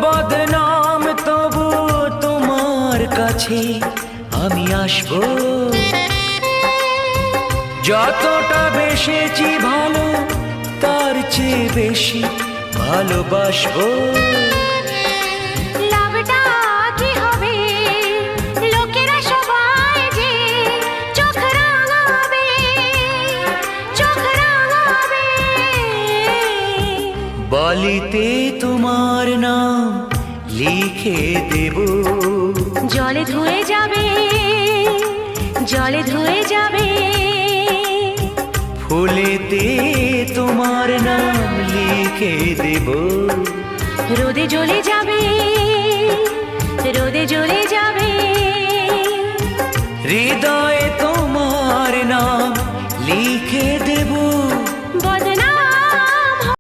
বদনাম তবু তোমার কাছে আমি আসবো। যতটা বেসেছি ভালো তার চেয়ে বেশি ভালোবাসবো। লাভটা কি হবে লোকেরা সবাই যে চোখ রাঙাবে, চোখ রাঙাবে। বালিতে তোমার নাম লিখে দেব, জলে ধুয়ে যাবে, জলে ধুয়ে যাবে। ফুলেতে তোমার নাম লিখে দেব, রোদে জ্বলে যাবে, রোদে জ্বলে যাবে। হৃদয়ে তোমার নাম লিখে দেব।